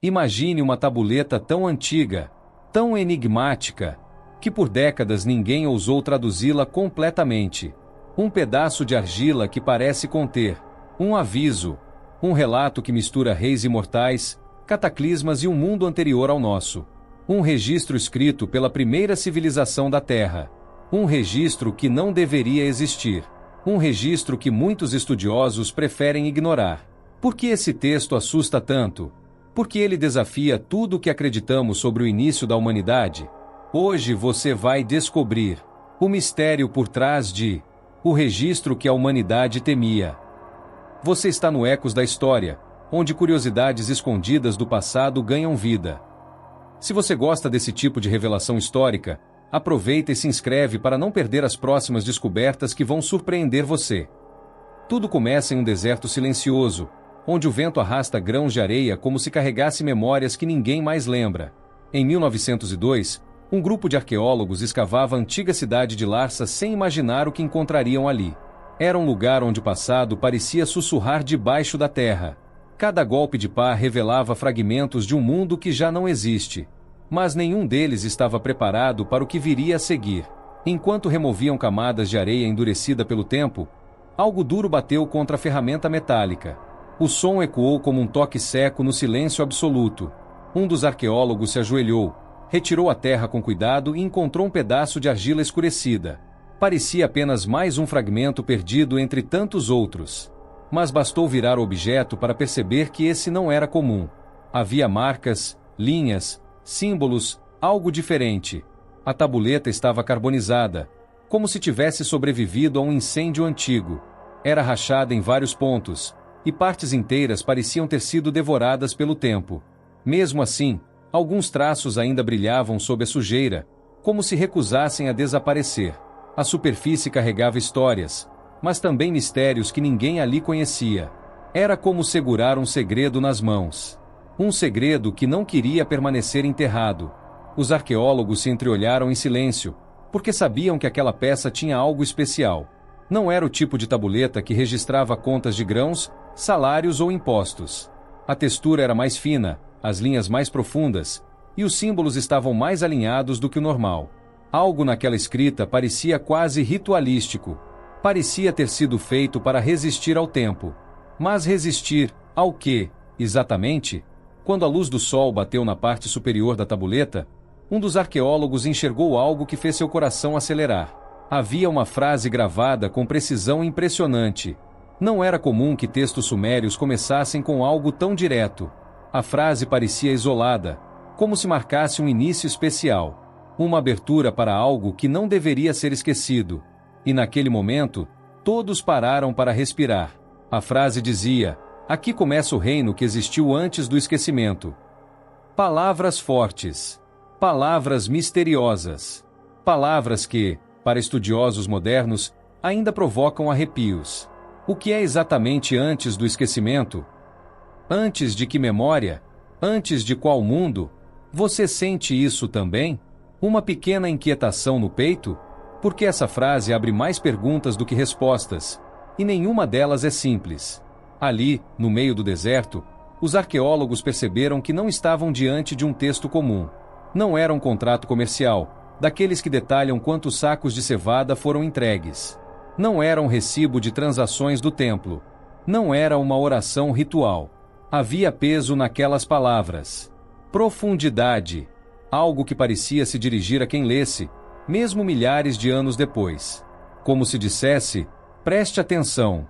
Imagine uma tabuleta tão antiga, tão enigmática, que por décadas ninguém ousou traduzi-la completamente. Um pedaço de argila que parece conter um aviso, um relato que mistura reis imortais, cataclismas e um mundo anterior ao nosso. Um registro escrito pela primeira civilização da Terra. Um registro que não deveria existir. Um registro que muitos estudiosos preferem ignorar. Por que esse texto assusta tanto? Porque ele desafia tudo o que acreditamos sobre o início da humanidade. Hoje você vai descobrir o mistério por trás de o registro que a humanidade temia. Você está no Ecos da História, onde curiosidades escondidas do passado ganham vida. Se você gosta desse tipo de revelação histórica, aproveita e se inscreve para não perder as próximas descobertas que vão surpreender você. Tudo começa em um deserto silencioso, onde o vento arrasta grãos de areia como se carregasse memórias que ninguém mais lembra. Em 1902, um grupo de arqueólogos escavava a antiga cidade de Larsa sem imaginar o que encontrariam ali. Era um lugar onde o passado parecia sussurrar debaixo da terra. Cada golpe de pá revelava fragmentos de um mundo que já não existe. Mas nenhum deles estava preparado para o que viria a seguir. Enquanto removiam camadas de areia endurecida pelo tempo, algo duro bateu contra a ferramenta metálica. O som ecoou como um toque seco no silêncio absoluto. Um dos arqueólogos se ajoelhou, retirou a terra com cuidado e encontrou um pedaço de argila escurecida. Parecia apenas mais um fragmento perdido entre tantos outros. Mas bastou virar o objeto para perceber que esse não era comum. Havia marcas, linhas, símbolos, algo diferente. A tabuleta estava carbonizada, como se tivesse sobrevivido a um incêndio antigo. Era rachada em vários pontos, e partes inteiras pareciam ter sido devoradas pelo tempo. Mesmo assim, alguns traços ainda brilhavam sob a sujeira, como se recusassem a desaparecer. A superfície carregava histórias, mas também mistérios que ninguém ali conhecia. Era como segurar um segredo nas mãos. Um segredo que não queria permanecer enterrado. Os arqueólogos se entreolharam em silêncio, porque sabiam que aquela peça tinha algo especial. Não era o tipo de tabuleta que registrava contas de grãos, salários ou impostos. A textura era mais fina, as linhas mais profundas, e os símbolos estavam mais alinhados do que o normal. Algo naquela escrita parecia quase ritualístico. Parecia ter sido feito para resistir ao tempo. Mas resistir ao quê, exatamente? Quando a luz do sol bateu na parte superior da tabuleta, um dos arqueólogos enxergou algo que fez seu coração acelerar. Havia uma frase gravada com precisão impressionante. Não era comum que textos sumérios começassem com algo tão direto. A frase parecia isolada, como se marcasse um início especial. Uma abertura para algo que não deveria ser esquecido. E naquele momento, todos pararam para respirar. A frase dizia: aqui começa o reino que existiu antes do esquecimento. Palavras fortes. Palavras misteriosas. Palavras que, para estudiosos modernos, ainda provocam arrepios. O que é exatamente antes do esquecimento? Antes de que memória? Antes de qual mundo? Você sente isso também? Uma pequena inquietação no peito? Porque essa frase abre mais perguntas do que respostas, e nenhuma delas é simples. Ali, no meio do deserto, os arqueólogos perceberam que não estavam diante de um texto comum. Não era um contrato comercial, daqueles que detalham quantos sacos de cevada foram entregues. Não era um recibo de transações do templo. Não era uma oração ritual. Havia peso naquelas palavras. Profundidade. Algo que parecia se dirigir a quem lesse, mesmo milhares de anos depois. Como se dissesse: preste atenção.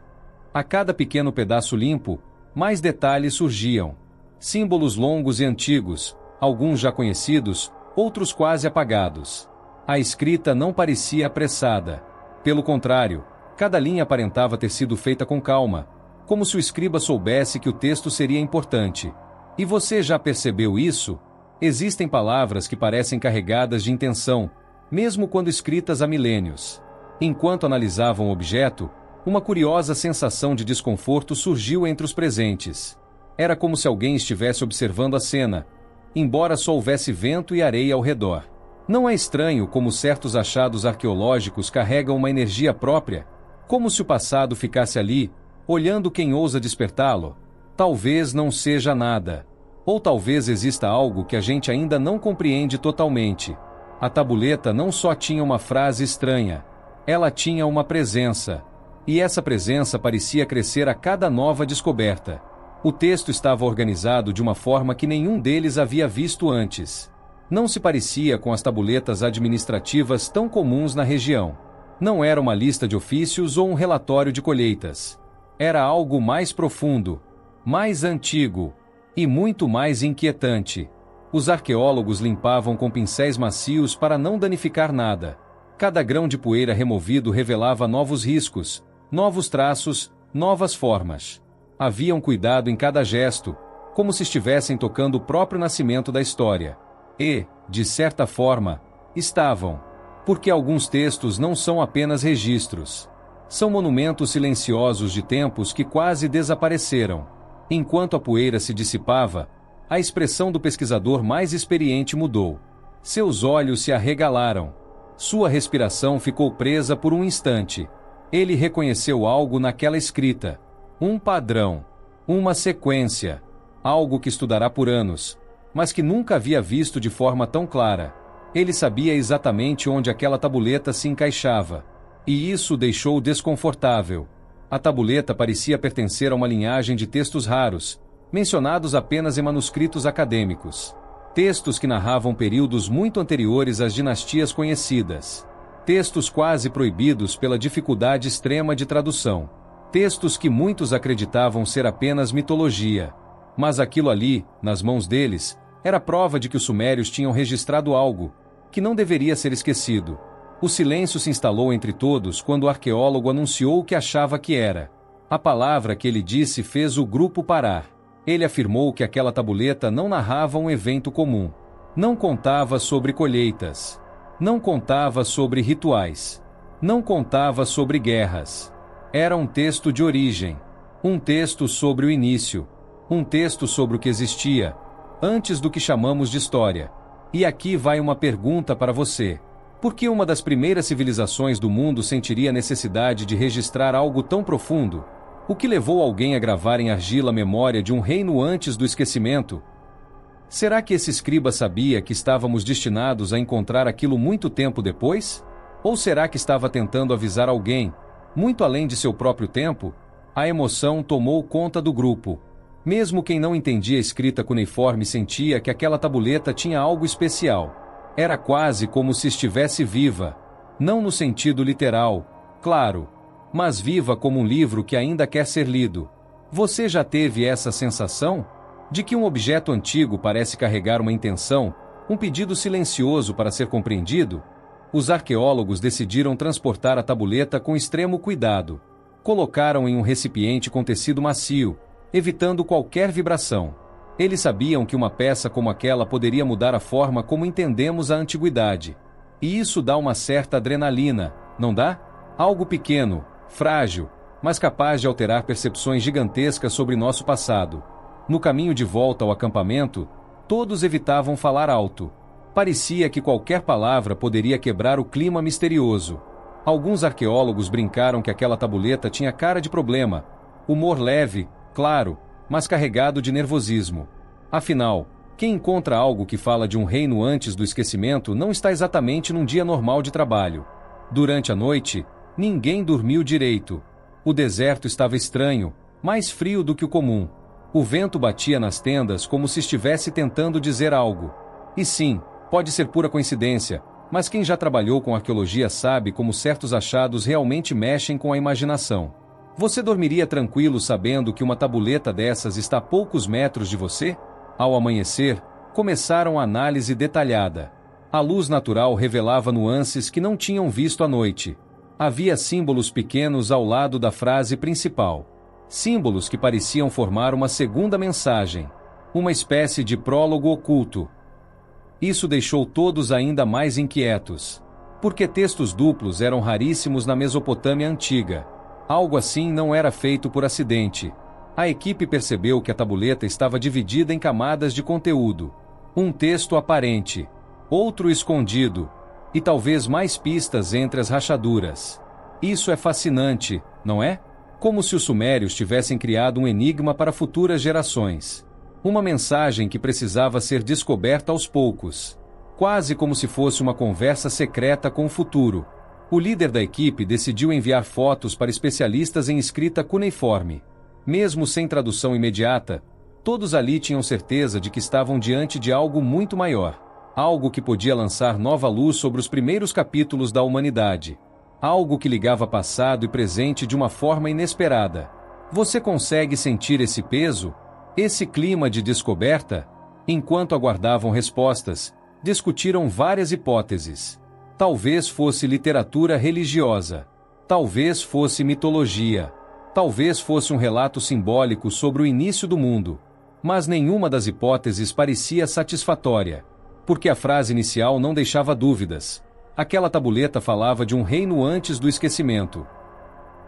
A cada pequeno pedaço limpo, mais detalhes surgiam. Símbolos longos e antigos, alguns já conhecidos, outros quase apagados. A escrita não parecia apressada. Pelo contrário, cada linha aparentava ter sido feita com calma, como se o escriba soubesse que o texto seria importante. E você já percebeu isso? Existem palavras que parecem carregadas de intenção, mesmo quando escritas há milênios. Enquanto analisavam o objeto, uma curiosa sensação de desconforto surgiu entre os presentes. Era como se alguém estivesse observando a cena, embora só houvesse vento e areia ao redor. Não é estranho como certos achados arqueológicos carregam uma energia própria, como se o passado ficasse ali, olhando quem ousa despertá-lo? Talvez não seja nada. Ou talvez exista algo que a gente ainda não compreende totalmente. A tabuleta não só tinha uma frase estranha, ela tinha uma presença. E essa presença parecia crescer a cada nova descoberta. O texto estava organizado de uma forma que nenhum deles havia visto antes. Não se parecia com as tabuletas administrativas tão comuns na região. Não era uma lista de ofícios ou um relatório de colheitas. Era algo mais profundo, mais antigo e muito mais inquietante. Os arqueólogos limpavam com pincéis macios para não danificar nada. Cada grão de poeira removido revelava novos riscos, novos traços, novas formas. Haviam cuidado em cada gesto, como se estivessem tocando o próprio nascimento da história. E, de certa forma, estavam. Porque alguns textos não são apenas registros. São monumentos silenciosos de tempos que quase desapareceram. Enquanto a poeira se dissipava, a expressão do pesquisador mais experiente mudou. Seus olhos se arregalaram. Sua respiração ficou presa por um instante. Ele reconheceu algo naquela escrita. Um padrão. Uma sequência. Algo que estudará por anos, mas que nunca havia visto de forma tão clara. Ele sabia exatamente onde aquela tabuleta se encaixava. E isso o deixou desconfortável. A tabuleta parecia pertencer a uma linhagem de textos raros, mencionados apenas em manuscritos acadêmicos. Textos que narravam períodos muito anteriores às dinastias conhecidas. Textos quase proibidos pela dificuldade extrema de tradução. Textos que muitos acreditavam ser apenas mitologia. Mas aquilo ali, nas mãos deles, era prova de que os sumérios tinham registrado algo que não deveria ser esquecido. O silêncio se instalou entre todos quando o arqueólogo anunciou o que achava que era. A palavra que ele disse fez o grupo parar. Ele afirmou que aquela tabuleta não narrava um evento comum. Não contava sobre colheitas. Não contava sobre rituais. Não contava sobre guerras. Era um texto de origem. Um texto sobre o início. Um texto sobre o que existia, antes do que chamamos de história. E aqui vai uma pergunta para você. Por que uma das primeiras civilizações do mundo sentiria a necessidade de registrar algo tão profundo? O que levou alguém a gravar em argila a memória de um reino antes do esquecimento? Será que esse escriba sabia que estávamos destinados a encontrar aquilo muito tempo depois? Ou será que estava tentando avisar alguém, muito além de seu próprio tempo? A emoção tomou conta do grupo. Mesmo quem não entendia a escrita cuneiforme sentia que aquela tabuleta tinha algo especial. Era quase como se estivesse viva. Não no sentido literal, claro, mas viva como um livro que ainda quer ser lido. Você já teve essa sensação? De que um objeto antigo parece carregar uma intenção, um pedido silencioso para ser compreendido? Os arqueólogos decidiram transportar a tabuleta com extremo cuidado. Colocaram em um recipiente com tecido macio, evitando qualquer vibração. Eles sabiam que uma peça como aquela poderia mudar a forma como entendemos a antiguidade. E isso dá uma certa adrenalina, não dá? Algo pequeno, frágil, mas capaz de alterar percepções gigantescas sobre nosso passado. No caminho de volta ao acampamento, todos evitavam falar alto. Parecia que qualquer palavra poderia quebrar o clima misterioso. Alguns arqueólogos brincaram que aquela tabuleta tinha cara de problema. Humor leve, claro, mas carregado de nervosismo. Afinal, quem encontra algo que fala de um reino antes do esquecimento não está exatamente num dia normal de trabalho. Durante a noite, ninguém dormiu direito. O deserto estava estranho, mais frio do que o comum. O vento batia nas tendas como se estivesse tentando dizer algo. E sim, pode ser pura coincidência, mas quem já trabalhou com arqueologia sabe como certos achados realmente mexem com a imaginação. Você dormiria tranquilo sabendo que uma tabuleta dessas está a poucos metros de você? Ao amanhecer, começaram a análise detalhada. A luz natural revelava nuances que não tinham visto à noite. Havia símbolos pequenos ao lado da frase principal. Símbolos que pareciam formar uma segunda mensagem. Uma espécie de prólogo oculto. Isso deixou todos ainda mais inquietos. Porque textos duplos eram raríssimos na Mesopotâmia antiga. Algo assim não era feito por acidente. A equipe percebeu que a tabuleta estava dividida em camadas de conteúdo. Um texto aparente, outro escondido, e talvez mais pistas entre as rachaduras. Isso é fascinante, não é? Como se os sumérios tivessem criado um enigma para futuras gerações. Uma mensagem que precisava ser descoberta aos poucos. Quase como se fosse uma conversa secreta com o futuro. O líder da equipe decidiu enviar fotos para especialistas em escrita cuneiforme. Mesmo sem tradução imediata, todos ali tinham certeza de que estavam diante de algo muito maior. Algo que podia lançar nova luz sobre os primeiros capítulos da humanidade. Algo que ligava passado e presente de uma forma inesperada. Você consegue sentir esse peso? Esse clima de descoberta? Enquanto aguardavam respostas, discutiram várias hipóteses. Talvez fosse literatura religiosa. Talvez fosse mitologia. Talvez fosse um relato simbólico sobre o início do mundo. Mas nenhuma das hipóteses parecia satisfatória. Porque a frase inicial não deixava dúvidas. Aquela tabuleta falava de um reino antes do esquecimento.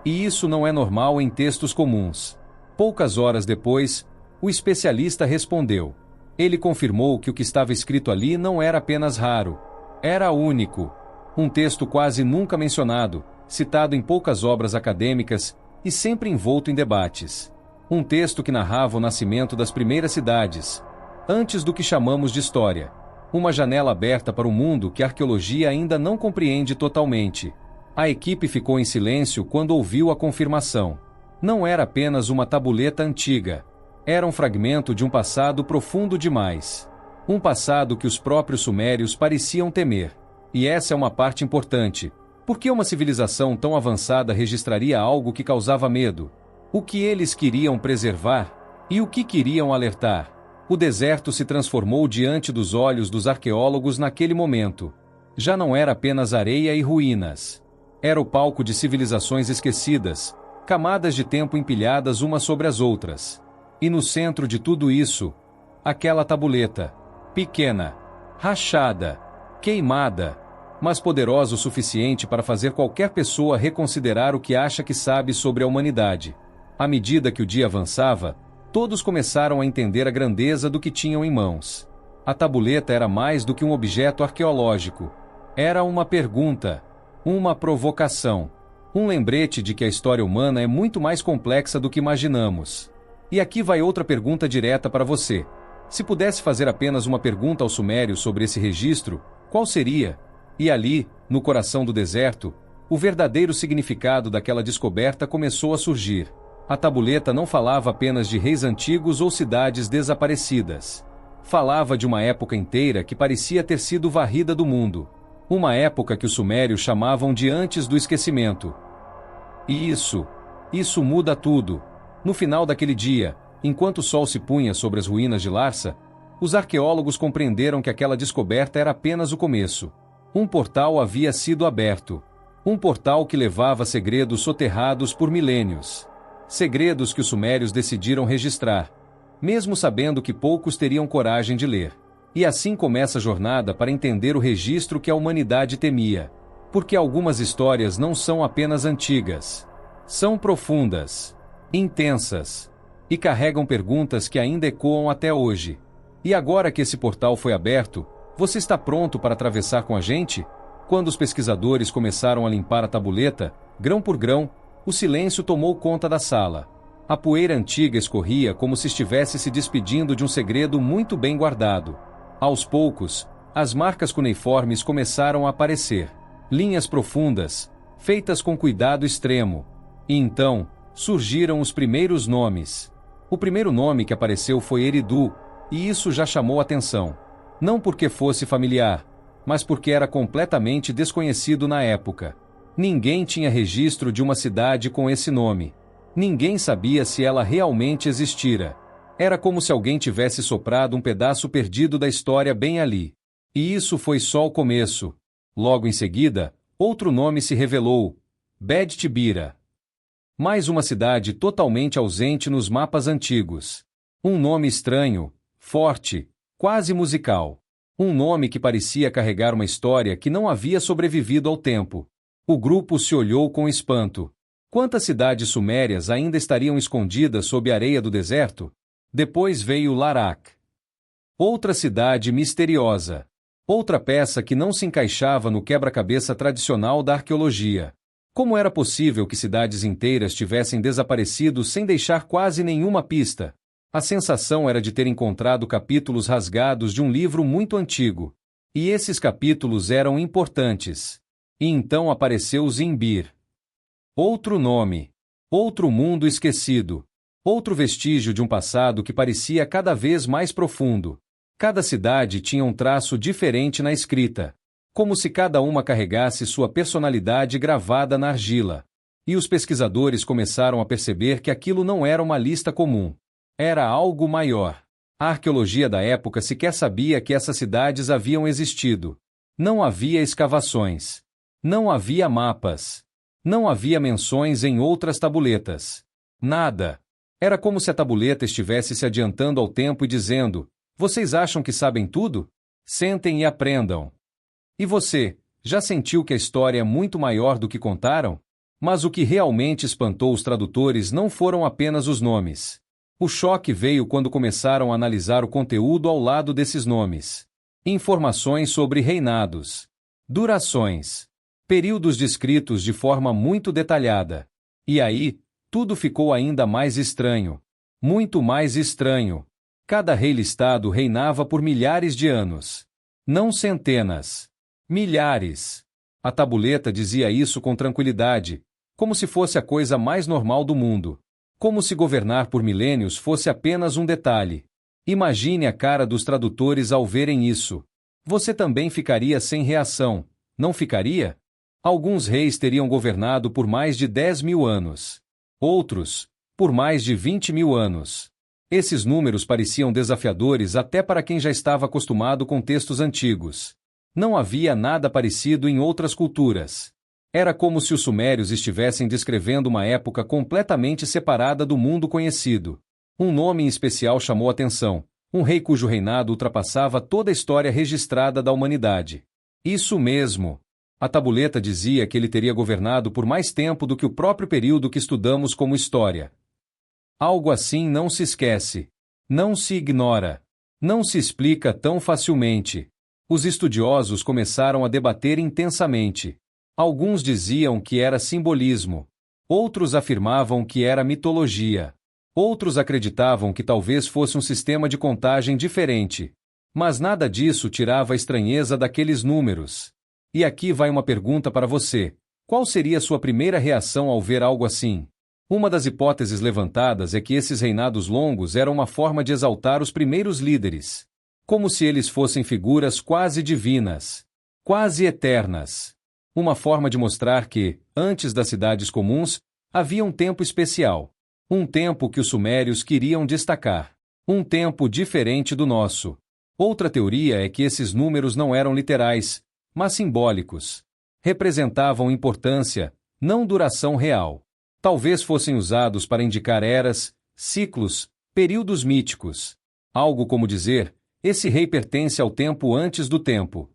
E isso não é normal em textos comuns. Poucas horas depois, o especialista respondeu. Ele confirmou que o que estava escrito ali não era apenas raro. Era único. Um texto quase nunca mencionado, citado em poucas obras acadêmicas e sempre envolto em debates. Um texto que narrava o nascimento das primeiras cidades, antes do que chamamos de história. Uma janela aberta para um mundo que a arqueologia ainda não compreende totalmente. A equipe ficou em silêncio quando ouviu a confirmação. Não era apenas uma tabuleta antiga. Era um fragmento de um passado profundo demais. Um passado que os próprios sumérios pareciam temer. E essa é uma parte importante. Por que uma civilização tão avançada registraria algo que causava medo? O que eles queriam preservar? E o que queriam alertar? O deserto se transformou diante dos olhos dos arqueólogos naquele momento. Já não era apenas areia e ruínas. Era o palco de civilizações esquecidas, camadas de tempo empilhadas umas sobre as outras. E no centro de tudo isso, aquela tabuleta, pequena, rachada, queimada, mas poderosa o suficiente para fazer qualquer pessoa reconsiderar o que acha que sabe sobre a humanidade. À medida que o dia avançava, todos começaram a entender a grandeza do que tinham em mãos. A tabuleta era mais do que um objeto arqueológico. Era uma pergunta, uma provocação, um lembrete de que a história humana é muito mais complexa do que imaginamos. E aqui vai outra pergunta direta para você. Se pudesse fazer apenas uma pergunta aos sumérios sobre esse registro, qual seria? E ali, no coração do deserto, o verdadeiro significado daquela descoberta começou a surgir. A tabuleta não falava apenas de reis antigos ou cidades desaparecidas. Falava de uma época inteira que parecia ter sido varrida do mundo. Uma época que os sumérios chamavam de antes do esquecimento. E isso muda tudo. No final daquele dia, enquanto o sol se punha sobre as ruínas de Larsa, os arqueólogos compreenderam que aquela descoberta era apenas o começo. Um portal havia sido aberto. Um portal que levava segredos soterrados por milênios. Segredos que os sumérios decidiram registrar, mesmo sabendo que poucos teriam coragem de ler. E assim começa a jornada para entender o registro que a humanidade temia. Porque algumas histórias não são apenas antigas. São profundas, intensas, e carregam perguntas que ainda ecoam até hoje. E agora que esse portal foi aberto, você está pronto para atravessar com a gente? Quando os pesquisadores começaram a limpar a tabuleta, grão por grão, o silêncio tomou conta da sala. A poeira antiga escorria como se estivesse se despedindo de um segredo muito bem guardado. Aos poucos, as marcas cuneiformes começaram a aparecer. Linhas profundas, feitas com cuidado extremo. E então, surgiram os primeiros nomes. O primeiro nome que apareceu foi Eridu, e isso já chamou atenção. Não porque fosse familiar, mas porque era completamente desconhecido na época. Ninguém tinha registro de uma cidade com esse nome. Ninguém sabia se ela realmente existira. Era como se alguém tivesse soprado um pedaço perdido da história bem ali. E isso foi só o começo. Logo em seguida, outro nome se revelou: Bed-Tibira. Mais uma cidade totalmente ausente nos mapas antigos. Um nome estranho, forte, quase musical. Um nome que parecia carregar uma história que não havia sobrevivido ao tempo. O grupo se olhou com espanto. Quantas cidades sumérias ainda estariam escondidas sob a areia do deserto? Depois veio Larak. Outra cidade misteriosa. Outra peça que não se encaixava no quebra-cabeça tradicional da arqueologia. Como era possível que cidades inteiras tivessem desaparecido sem deixar quase nenhuma pista? A sensação era de ter encontrado capítulos rasgados de um livro muito antigo. E esses capítulos eram importantes. E então apareceu Zimbir. Outro nome. Outro mundo esquecido. Outro vestígio de um passado que parecia cada vez mais profundo. Cada cidade tinha um traço diferente na escrita. Como se cada uma carregasse sua personalidade gravada na argila. E os pesquisadores começaram a perceber que aquilo não era uma lista comum. Era algo maior. A arqueologia da época sequer sabia que essas cidades haviam existido. Não havia escavações. Não havia mapas. Não havia menções em outras tabuletas. Nada. Era como se a tabuleta estivesse se adiantando ao tempo e dizendo: vocês acham que sabem tudo? Sentem e aprendam. E você, já sentiu que a história é muito maior do que contaram? Mas o que realmente espantou os tradutores não foram apenas os nomes. O choque veio quando começaram a analisar o conteúdo ao lado desses nomes. Informações sobre reinados, durações, períodos descritos de forma muito detalhada. E aí, tudo ficou ainda mais estranho. Muito mais estranho. Cada rei listado reinava por milhares de anos. Não centenas. Milhares. A tabuleta dizia isso com tranquilidade, como se fosse a coisa mais normal do mundo. Como se governar por milênios fosse apenas um detalhe. Imagine a cara dos tradutores ao verem isso. Você também ficaria sem reação, não ficaria? Alguns reis teriam governado por mais de 10.000 anos. Outros, por mais de 20.000 anos. Esses números pareciam desafiadores até para quem já estava acostumado com textos antigos. Não havia nada parecido em outras culturas. Era como se os sumérios estivessem descrevendo uma época completamente separada do mundo conhecido. Um nome em especial chamou atenção, um rei cujo reinado ultrapassava toda a história registrada da humanidade. Isso mesmo! A tabuleta dizia que ele teria governado por mais tempo do que o próprio período que estudamos como história. Algo assim não se esquece. Não se ignora. Não se explica tão facilmente. Os estudiosos começaram a debater intensamente. Alguns diziam que era simbolismo. Outros afirmavam que era mitologia. Outros acreditavam que talvez fosse um sistema de contagem diferente. Mas nada disso tirava a estranheza daqueles números. E aqui vai uma pergunta para você. Qual seria sua primeira reação ao ver algo assim? Uma das hipóteses levantadas é que esses reinados longos eram uma forma de exaltar os primeiros líderes. Como se eles fossem figuras quase divinas. Quase eternas. Uma forma de mostrar que, antes das cidades comuns, havia um tempo especial. Um tempo que os sumérios queriam destacar. Um tempo diferente do nosso. Outra teoria é que esses números não eram literais, mas simbólicos. Representavam importância, não duração real. Talvez fossem usados para indicar eras, ciclos, períodos míticos. Algo como dizer, esse rei pertence ao tempo antes do tempo.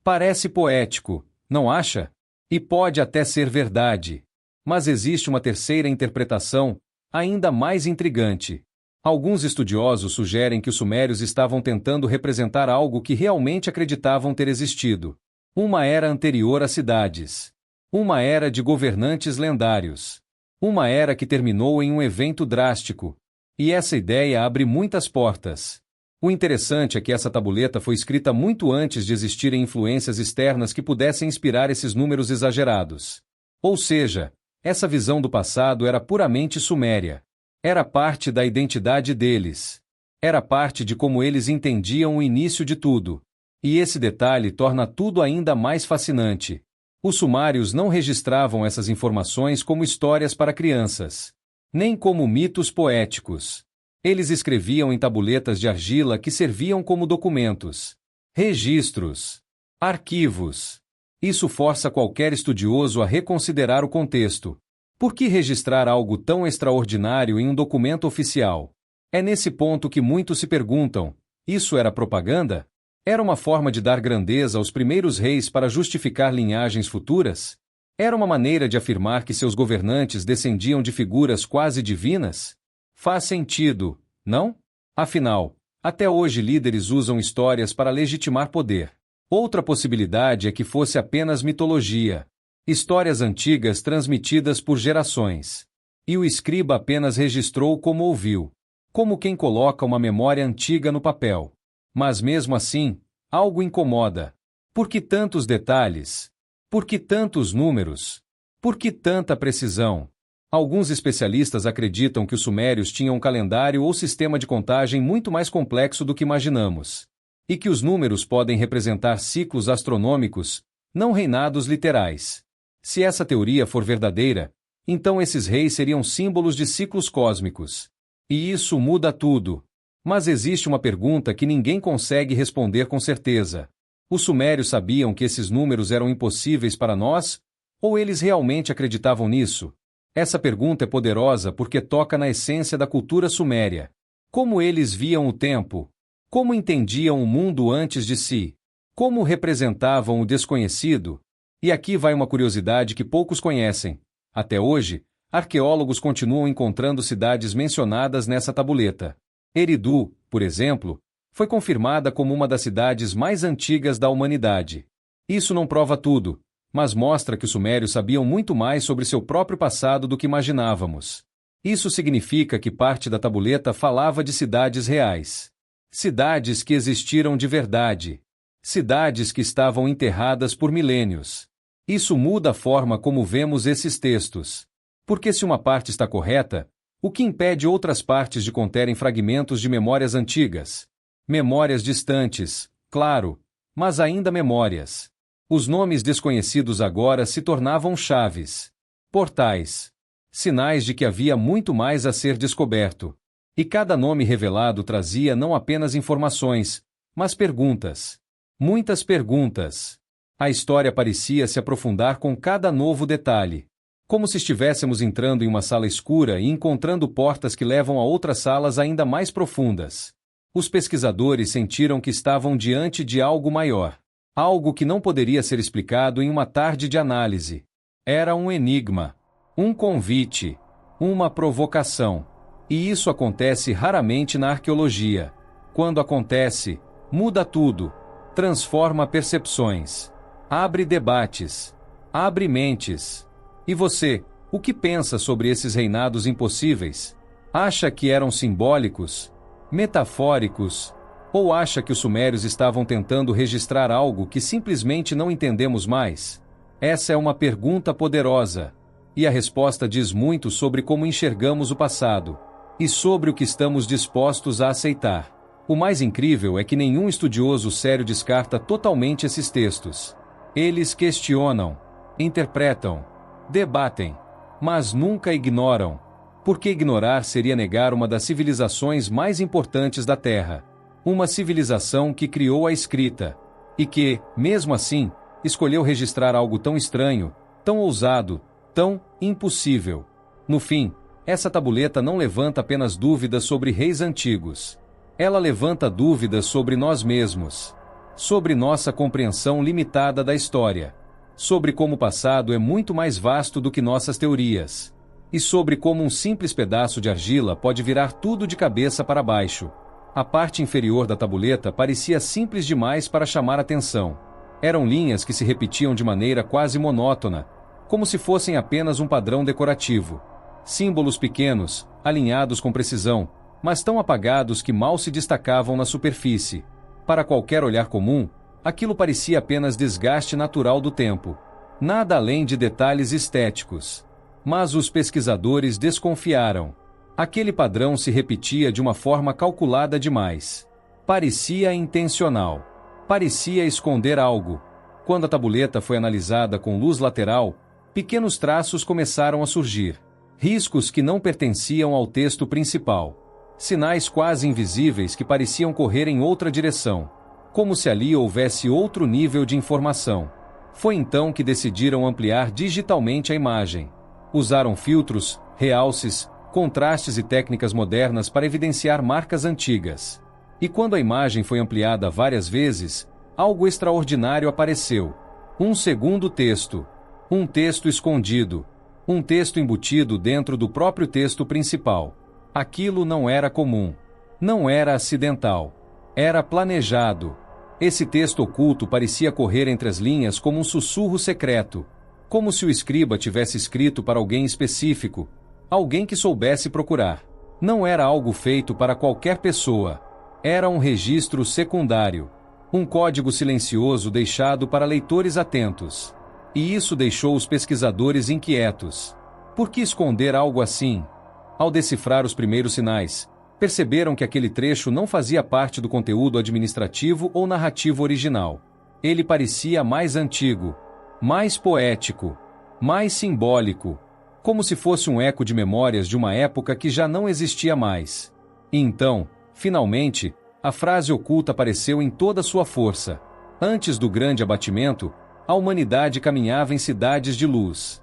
Parece poético, não acha? E pode até ser verdade. Mas existe uma terceira interpretação, ainda mais intrigante. Alguns estudiosos sugerem que os sumérios estavam tentando representar algo que realmente acreditavam ter existido. Uma era anterior às cidades. Uma era de governantes lendários. Uma era que terminou em um evento drástico. E essa ideia abre muitas portas. O interessante é que essa tabuleta foi escrita muito antes de existirem influências externas que pudessem inspirar esses números exagerados. Ou seja, essa visão do passado era puramente suméria. Era parte da identidade deles. Era parte de como eles entendiam o início de tudo. E esse detalhe torna tudo ainda mais fascinante. Os sumários não registravam essas informações como histórias para crianças, nem como mitos poéticos. Eles escreviam em tabuletas de argila que serviam como documentos, registros, arquivos. Isso força qualquer estudioso a reconsiderar o contexto. Por que registrar algo tão extraordinário em um documento oficial? É nesse ponto que muitos se perguntam: isso era propaganda? Era uma forma de dar grandeza aos primeiros reis para justificar linhagens futuras? Era uma maneira de afirmar que seus governantes descendiam de figuras quase divinas? Faz sentido, não? Afinal, até hoje líderes usam histórias para legitimar poder. Outra possibilidade é que fosse apenas mitologia. Histórias antigas transmitidas por gerações. E o escriba apenas registrou como ouviu. como quem coloca uma memória antiga no papel. Mas mesmo assim, algo incomoda. Por que tantos detalhes? Por que tantos números? Por que tanta precisão? Alguns especialistas acreditam que os sumérios tinham um calendário ou sistema de contagem muito mais complexo do que imaginamos. E que os números podem representar ciclos astronômicos, não reinados literais. Se essa teoria for verdadeira, então esses reis seriam símbolos de ciclos cósmicos. E isso muda tudo. Mas existe uma pergunta que ninguém consegue responder com certeza. Os sumérios sabiam que esses números eram impossíveis para nós? Ou eles realmente acreditavam nisso? Essa pergunta é poderosa porque toca na essência da cultura suméria. Como eles viam o tempo? Como entendiam o mundo antes de si? Como representavam o desconhecido? E aqui vai uma curiosidade que poucos conhecem. Até hoje, arqueólogos continuam encontrando cidades mencionadas nessa tabuleta. Eridu, por exemplo, foi confirmada como uma das cidades mais antigas da humanidade. Isso não prova tudo, mas mostra que os sumérios sabiam muito mais sobre seu próprio passado do que imaginávamos. Isso significa que parte da tabuleta falava de cidades reais. Cidades que existiram de verdade. Cidades que estavam enterradas por milênios. Isso muda a forma como vemos esses textos. Porque se uma parte está correta, o que impede outras partes de conterem fragmentos de memórias antigas? Memórias distantes, claro, mas ainda memórias. Os nomes desconhecidos agora se tornavam chaves, portais, sinais de que havia muito mais a ser descoberto. E cada nome revelado trazia não apenas informações, mas perguntas. Muitas perguntas. A história parecia se aprofundar com cada novo detalhe. Como se estivéssemos entrando em uma sala escura e encontrando portas que levam a outras salas ainda mais profundas. Os pesquisadores sentiram que estavam diante de algo maior. Algo que não poderia ser explicado em uma tarde de análise. Era um enigma. Um convite. Uma provocação. E isso acontece raramente na arqueologia. Quando acontece, muda tudo. Transforma percepções. Abre debates. Abre mentes. E você, o que pensa sobre esses reinados impossíveis? Acha que eram simbólicos? Metafóricos? Ou acha que os sumérios estavam tentando registrar algo que simplesmente não entendemos mais? Essa é uma pergunta poderosa. E a resposta diz muito sobre como enxergamos o passado. E sobre o que estamos dispostos a aceitar. O mais incrível é que nenhum estudioso sério descarta totalmente esses textos. Eles questionam, interpretam, debatem, mas nunca ignoram. Porque ignorar seria negar uma das civilizações mais importantes da Terra. Uma civilização que criou a escrita. E que, mesmo assim, escolheu registrar algo tão estranho, tão ousado, tão impossível. No fim, essa tabuleta não levanta apenas dúvidas sobre reis antigos. Ela levanta dúvidas sobre nós mesmos. Sobre nossa compreensão limitada da história. Sobre como o passado é muito mais vasto do que nossas teorias. E sobre como um simples pedaço de argila pode virar tudo de cabeça para baixo. A parte inferior da tabuleta parecia simples demais para chamar atenção. Eram linhas que se repetiam de maneira quase monótona, como se fossem apenas um padrão decorativo. Símbolos pequenos, alinhados com precisão, mas tão apagados que mal se destacavam na superfície. Para qualquer olhar comum, aquilo parecia apenas desgaste natural do tempo. Nada além de detalhes estéticos. Mas os pesquisadores desconfiaram. Aquele padrão se repetia de uma forma calculada demais. Parecia intencional. Parecia esconder algo. Quando a tabuleta foi analisada com luz lateral, pequenos traços começaram a surgir. Riscos que não pertenciam ao texto principal. Sinais quase invisíveis que pareciam correr em outra direção. Como se ali houvesse outro nível de informação. Foi então que decidiram ampliar digitalmente a imagem. Usaram filtros, realces, contrastes e técnicas modernas para evidenciar marcas antigas. E quando a imagem foi ampliada várias vezes, algo extraordinário apareceu. Um segundo texto. Um texto escondido. Um texto embutido dentro do próprio texto principal. Aquilo não era comum. Não era acidental. Era planejado. Esse texto oculto parecia correr entre as linhas como um sussurro secreto. Como se o escriba tivesse escrito para alguém específico. Alguém que soubesse procurar. Não era algo feito para qualquer pessoa. Era um registro secundário. Um código silencioso deixado para leitores atentos. E isso deixou os pesquisadores inquietos. Por que esconder algo assim? Ao decifrar os primeiros sinais, perceberam que aquele trecho não fazia parte do conteúdo administrativo ou narrativo original. Ele parecia mais antigo, mais poético, mais simbólico, como se fosse um eco de memórias de uma época que já não existia mais. E então, finalmente, a frase oculta apareceu em toda sua força. Antes do grande abatimento, a humanidade caminhava em cidades de luz.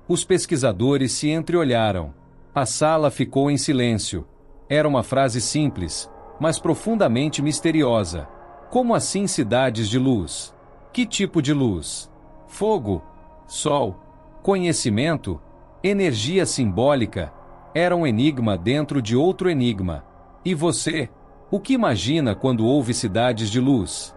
Os pesquisadores se entreolharam. A sala ficou em silêncio. Era uma frase simples, mas profundamente misteriosa. Como assim cidades de luz? Que tipo de luz? Fogo? Sol? Conhecimento? Energia simbólica? Era um enigma dentro de outro enigma. E você? O que imagina quando ouve cidades de luz?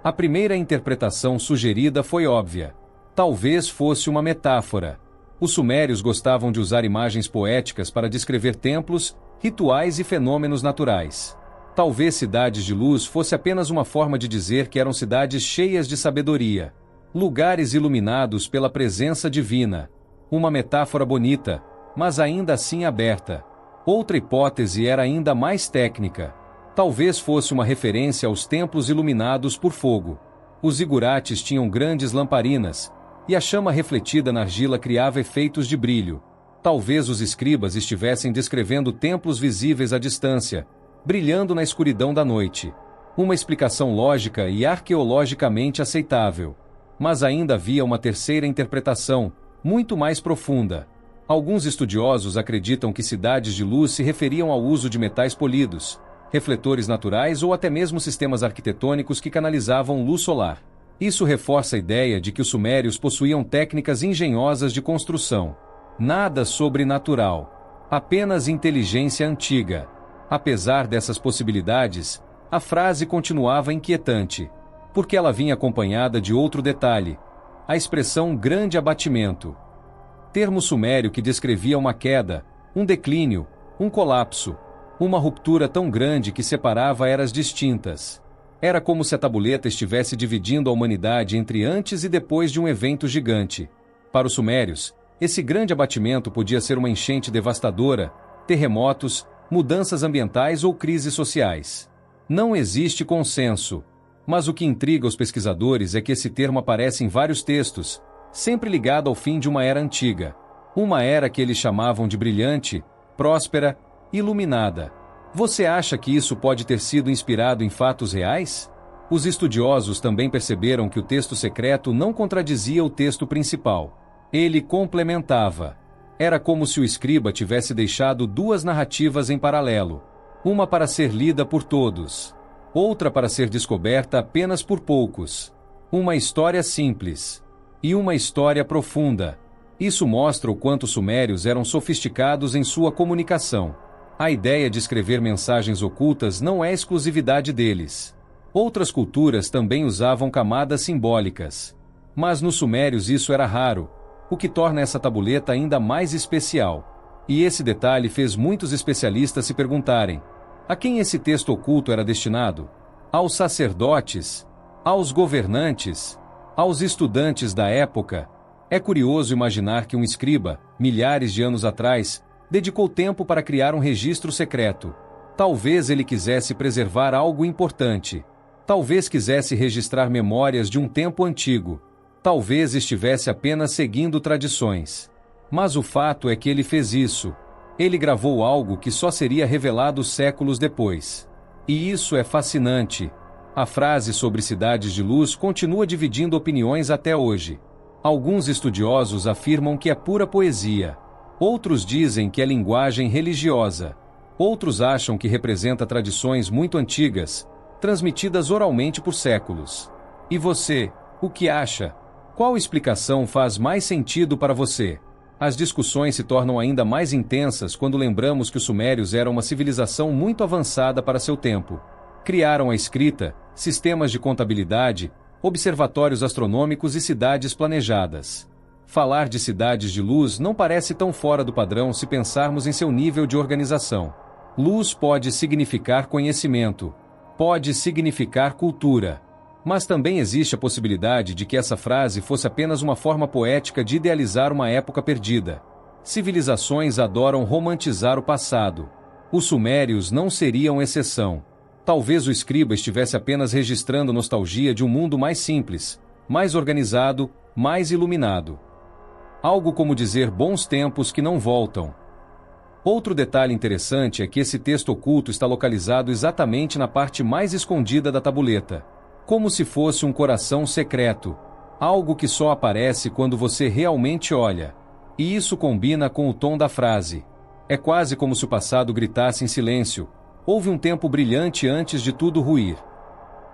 A primeira interpretação sugerida foi óbvia. Talvez fosse uma metáfora. Os sumérios gostavam de usar imagens poéticas para descrever templos, rituais e fenômenos naturais. Talvez cidades de luz fosse apenas uma forma de dizer que eram cidades cheias de sabedoria. Lugares iluminados pela presença divina. Uma metáfora bonita, mas ainda assim aberta. Outra hipótese era ainda mais técnica. Talvez fosse uma referência aos templos iluminados por fogo. Os zigurates tinham grandes lamparinas, e a chama refletida na argila criava efeitos de brilho. Talvez os escribas estivessem descrevendo templos visíveis à distância, brilhando na escuridão da noite. Uma explicação lógica e arqueologicamente aceitável. Mas ainda havia uma terceira interpretação, muito mais profunda. Alguns estudiosos acreditam que cidades de luz se referiam ao uso de metais polidos, refletores naturais ou até mesmo sistemas arquitetônicos que canalizavam luz solar. Isso reforça a ideia de que os sumérios possuíam técnicas engenhosas de construção. Nada sobrenatural. Apenas inteligência antiga. Apesar dessas possibilidades, a frase continuava inquietante, porque ela vinha acompanhada de outro detalhe: a expressão grande abatimento. Termo sumério que descrevia uma queda, um declínio, um colapso, uma ruptura tão grande que separava eras distintas. Era como se a tabuleta estivesse dividindo a humanidade entre antes e depois de um evento gigante. Para os sumérios, esse grande abatimento podia ser uma enchente devastadora, terremotos, mudanças ambientais ou crises sociais. Não existe consenso. Mas o que intriga os pesquisadores é que esse termo aparece em vários textos, sempre ligado ao fim de uma era antiga. Uma era que eles chamavam de brilhante, próspera, iluminada. Você acha que isso pode ter sido inspirado em fatos reais? Os estudiosos também perceberam que o texto secreto não contradizia o texto principal. Ele complementava. Era como se o escriba tivesse deixado duas narrativas em paralelo. Uma para ser lida por todos. Outra para ser descoberta apenas por poucos. Uma história simples. E uma história profunda. Isso mostra o quanto os sumérios eram sofisticados em sua comunicação. A ideia de escrever mensagens ocultas não é exclusividade deles. Outras culturas também usavam camadas simbólicas. Mas nos sumérios isso era raro, o que torna essa tabuleta ainda mais especial. E esse detalhe fez muitos especialistas se perguntarem: a quem esse texto oculto era destinado? Aos sacerdotes? Aos governantes? Aos estudantes da época? É curioso imaginar que um escriba, milhares de anos atrás, dedicou tempo para criar um registro secreto. Talvez ele quisesse preservar algo importante. Talvez quisesse registrar memórias de um tempo antigo. Talvez estivesse apenas seguindo tradições. Mas o fato é que ele fez isso. Ele gravou algo que só seria revelado séculos depois. E isso é fascinante. A frase sobre cidades de luz continua dividindo opiniões até hoje. Alguns estudiosos afirmam que é pura poesia. Outros dizem que é linguagem religiosa. Outros acham que representa tradições muito antigas, transmitidas oralmente por séculos. E você, o que acha? Qual explicação faz mais sentido para você? As discussões se tornam ainda mais intensas quando lembramos que os sumérios eram uma civilização muito avançada para seu tempo. Criaram a escrita, sistemas de contabilidade, observatórios astronômicos e cidades planejadas. Falar de cidades de luz não parece tão fora do padrão se pensarmos em seu nível de organização. Luz pode significar conhecimento, pode significar cultura. Mas também existe a possibilidade de que essa frase fosse apenas uma forma poética de idealizar uma época perdida. Civilizações adoram romantizar o passado. Os sumérios não seriam exceção. Talvez o escriba estivesse apenas registrando nostalgia de um mundo mais simples, mais organizado, mais iluminado. Algo como dizer bons tempos que não voltam. Outro detalhe interessante é que esse texto oculto está localizado exatamente na parte mais escondida da tabuleta, como se fosse um coração secreto, algo que só aparece quando você realmente olha. E isso combina com o tom da frase. É quase como se o passado gritasse em silêncio: houve um tempo brilhante antes de tudo ruir.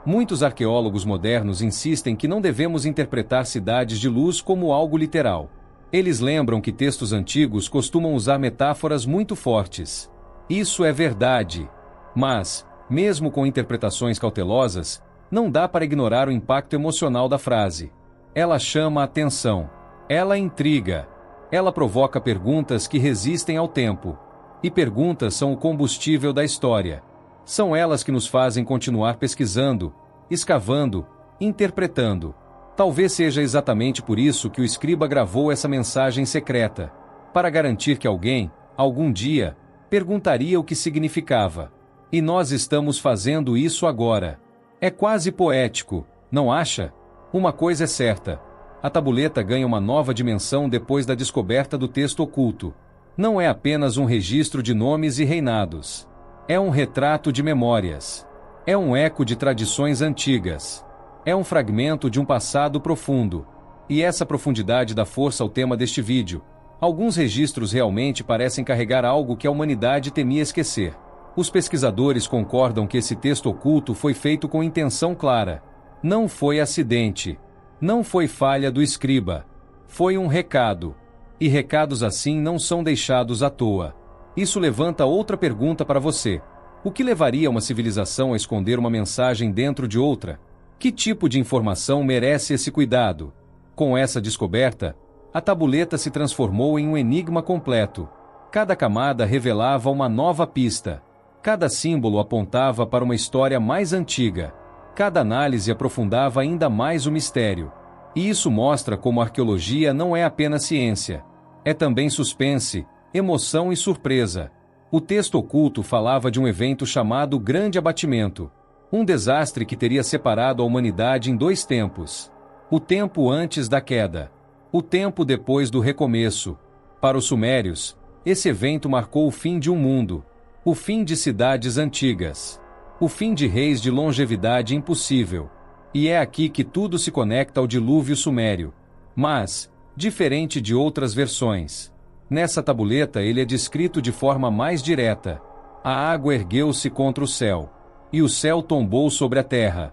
Muitos arqueólogos modernos insistem que não devemos interpretar cidades de luz como algo literal. Eles lembram que textos antigos costumam usar metáforas muito fortes. Isso é verdade. Mas, mesmo com interpretações cautelosas, não dá para ignorar o impacto emocional da frase. Ela chama a atenção. Ela intriga. Ela provoca perguntas que resistem ao tempo. E perguntas são o combustível da história. São elas que nos fazem continuar pesquisando, escavando, interpretando. Talvez seja exatamente por isso que o escriba gravou essa mensagem secreta, para garantir que alguém, algum dia, perguntaria o que significava. E nós estamos fazendo isso agora. É quase poético, não acha? Uma coisa é certa: a tabuleta ganha uma nova dimensão depois da descoberta do texto oculto. Não é apenas um registro de nomes e reinados. É um retrato de memórias. É um eco de tradições antigas. É um fragmento de um passado profundo. E essa profundidade dá força ao tema deste vídeo. Alguns registros realmente parecem carregar algo que a humanidade temia esquecer. Os pesquisadores concordam que esse texto oculto foi feito com intenção clara. Não foi acidente. Não foi falha do escriba. Foi um recado. E recados assim não são deixados à toa. Isso levanta outra pergunta para você. O que levaria uma civilização a esconder uma mensagem dentro de outra? Que tipo de informação merece esse cuidado? Com essa descoberta, a tabuleta se transformou em um enigma completo. Cada camada revelava uma nova pista. Cada símbolo apontava para uma história mais antiga. Cada análise aprofundava ainda mais o mistério. E isso mostra como a arqueologia não é apenas ciência. É também suspense, emoção e surpresa. O texto oculto falava de um evento chamado Grande Abatimento. Um desastre que teria separado a humanidade em dois tempos. O tempo antes da queda. O tempo depois do recomeço. Para os sumérios, esse evento marcou o fim de um mundo. O fim de cidades antigas. O fim de reis de longevidade impossível. E é aqui que tudo se conecta ao dilúvio sumério. Mas, diferente de outras versões, nessa tabuleta ele é descrito de forma mais direta. A água ergueu-se contra o céu. E o céu tombou sobre a terra.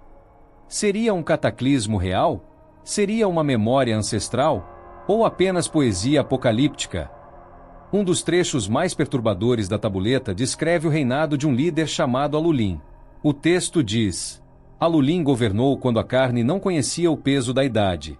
Seria um cataclismo real? Seria uma memória ancestral? Ou apenas poesia apocalíptica? Um dos trechos mais perturbadores da tabuleta descreve o reinado de um líder chamado Alulim. O texto diz: Alulim governou quando a carne não conhecia o peso da idade.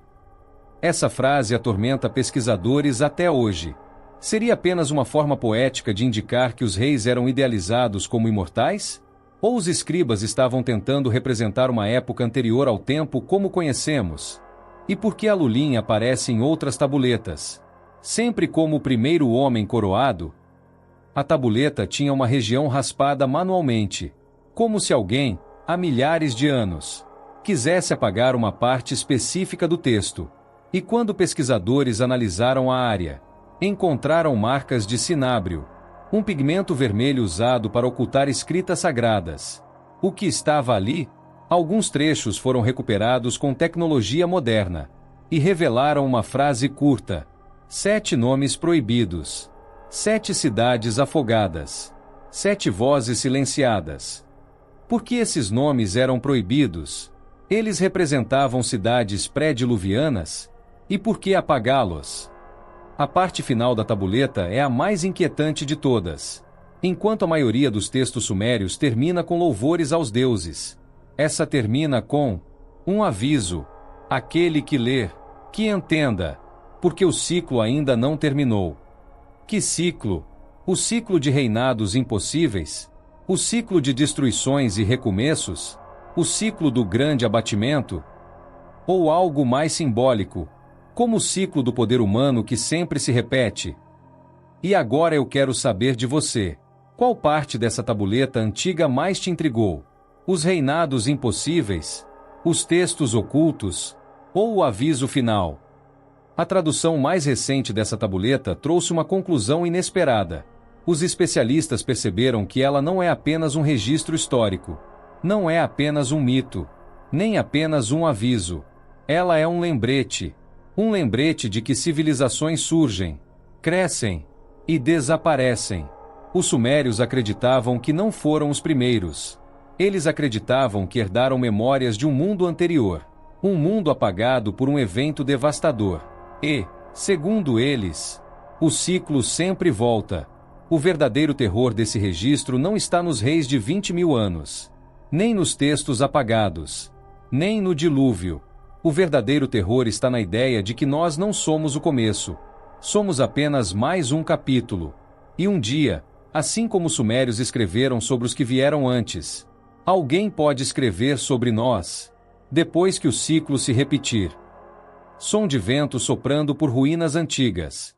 Essa frase atormenta pesquisadores até hoje. Seria apenas uma forma poética de indicar que os reis eram idealizados como imortais? Ou os escribas estavam tentando representar uma época anterior ao tempo como conhecemos? E por que Alulim aparece em outras tabuletas? Sempre como o primeiro homem coroado? A tabuleta tinha uma região raspada manualmente, como se alguém, há milhares de anos, quisesse apagar uma parte específica do texto. E quando pesquisadores analisaram a área, encontraram marcas de cinábrio, um pigmento vermelho usado para ocultar escritas sagradas. O que estava ali? Alguns trechos foram recuperados com tecnologia moderna e revelaram uma frase curta: 7 nomes proibidos, 7 cidades afogadas, 7 vozes silenciadas. Por que esses nomes eram proibidos? Eles representavam cidades pré-diluvianas? E por que apagá-los? A parte final da tabuleta é a mais inquietante de todas. Enquanto a maioria dos textos sumérios termina com louvores aos deuses, essa termina com um aviso: aquele que ler, que entenda. porque o ciclo ainda não terminou. Que ciclo? O ciclo de reinados impossíveis? O ciclo de destruições e recomeços? O ciclo do grande abatimento? Ou algo mais simbólico, como o ciclo do poder humano que sempre se repete? E agora eu quero saber de você. Qual parte dessa tabuleta antiga mais te intrigou? Os reinados impossíveis? Os textos ocultos? Ou o aviso final? A tradução mais recente dessa tabuleta trouxe uma conclusão inesperada. Os especialistas perceberam que ela não é apenas um registro histórico. Não é apenas um mito. Nem apenas um aviso. Ela é um lembrete. Um lembrete de que civilizações surgem, crescem e desaparecem. Os sumérios acreditavam que não foram os primeiros. Eles acreditavam que herdaram memórias de um mundo anterior. Um mundo apagado por um evento devastador. E, segundo eles, o ciclo sempre volta. O verdadeiro terror desse registro não está nos reis de 20.000 anos. Nem nos textos apagados. Nem no dilúvio. O verdadeiro terror está na ideia de que nós não somos o começo. Somos apenas mais um capítulo. E um dia, assim como os sumérios escreveram sobre os que vieram antes, alguém pode escrever sobre nós, depois que o ciclo se repetir. Som de vento soprando por ruínas antigas.